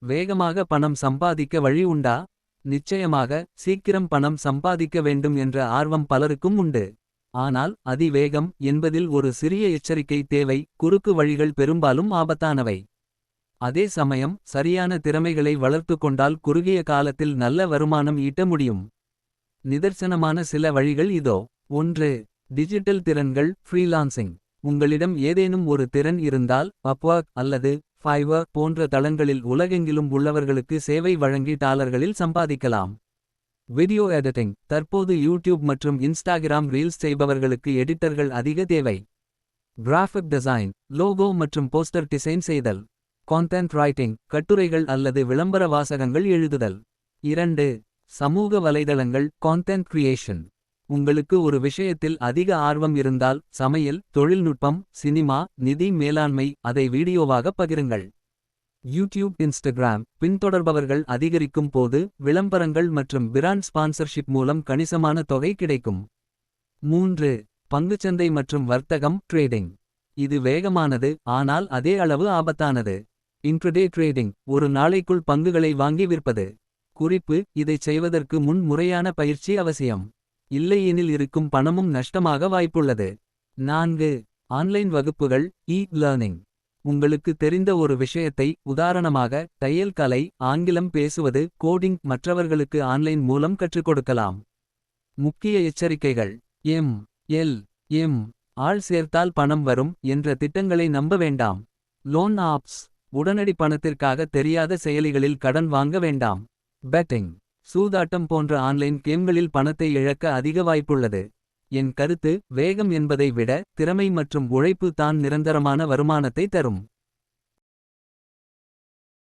வேகமாக பணம் சம்பாதிக்க வழி உண்டா? நிச்சயமாக, சீக்கிரம் பணம் சம்பாதிக்க வேண்டும் என்ற ஆர்வம் பலருக்கும் உண்டு. ஆனால் அதிவேகம் என்பதில் ஒரு சிறிய எச்சரிக்கை தேவை. குறுக்கு வழிகள் பெரும்பாலும் ஆபத்தானவை. அதே சமயம் சரியான திறமைகளை வளர்த்துக் கொண்டால் குறுகிய காலத்தில் நல்ல வருமானம் ஈட்ட முடியும். நிதர்சனமான சில வழிகள் இதோ. 1. டிஜிட்டல் திறன்கள் ஃப்ரீலான்சிங். உங்களிடம் ஏதேனும் ஒரு திறன் இருந்தால் அப்வொர்க் அல்லது ஃபைவர் போன்ற தளங்களில் உலகெங்கிலும் உள்ளவர்களுக்கு சேவை வழங்கி டாலர்களில் சம்பாதிக்கலாம். Video editing. தற்போது யூடியூப் மற்றும் இன்ஸ்டாகிராம் ரீல்ஸ் செய்பவர்களுக்கு எடிட்டர்கள் அதிக தேவை. Graphic design. லோகோ மற்றும் போஸ்டர் டிசைன் செய்தல். Content writing. கட்டுரைகள் அல்லது விளம்பர வாசகங்கள் எழுதுதல். 2. சமூக வலைதளங்கள் கான்டென்ட் கிரியேஷன். உங்களுக்கு ஒரு விஷயத்தில் அதிக ஆர்வம் இருந்தால் சமையல், தொழில்நுட்பம், சினிமா, நிதி மேலாண்மை அதை வீடியோவாக பகிருங்கள். யூடியூப், இன்ஸ்டாகிராம் பின்தொடர்பவர்கள் அதிகரிக்கும் போது விளம்பரங்கள் மற்றும் பிராண்ட் ஸ்பான்சர்ஷிப் மூலம் கணிசமான தொகை கிடைக்கும். 3. பங்குச்சந்தை மற்றும் வர்த்தகம் ட்ரேடிங். இது வேகமானது ஆனால் அதே அளவு ஆபத்தானது. இன்ட்ரடே ட்ரேடிங் ஒரு நாளைக்குள் பங்குகளை வாங்கி விற்பது. குறிப்பு: இதைச் செய்வதற்கு முன் முறையான பயிற்சி அவசியம். இல்லையெனில் இருக்கும் பணமும் நஷ்டமாக வாய்ப்புள்ளது. 4. ஆன்லைன் வகுப்புகள் லேர்னிங். உங்களுக்கு தெரிந்த ஒரு விஷயத்தை, உதாரணமாக தையல் கலை, ஆங்கிலம் பேசுவது, கோடிங் மற்றவர்களுக்கு ஆன்லைன் மூலம் கற்றுக் கொடுக்கலாம். முக்கிய எச்சரிக்கைகள். எம் ஆள் சேர்த்தால் பணம் வரும் என்ற திட்டங்களை நம்ப வேண்டாம். Loan apps. உடனடி பணத்திற்காக தெரியாத செயலிகளில் கடன் வாங்க வேண்டாம். பெட்டிங். சூதாட்டம் போன்ற ஆன்லைன் கேம்களில் பணத்தை இழக்க அதிக வாய்ப்புள்ளது. என் கருத்து: வேகம் என்பதை விட திறமை மற்றும் உழைப்பு தான் நிரந்தரமான வருமானத்தை தரும்.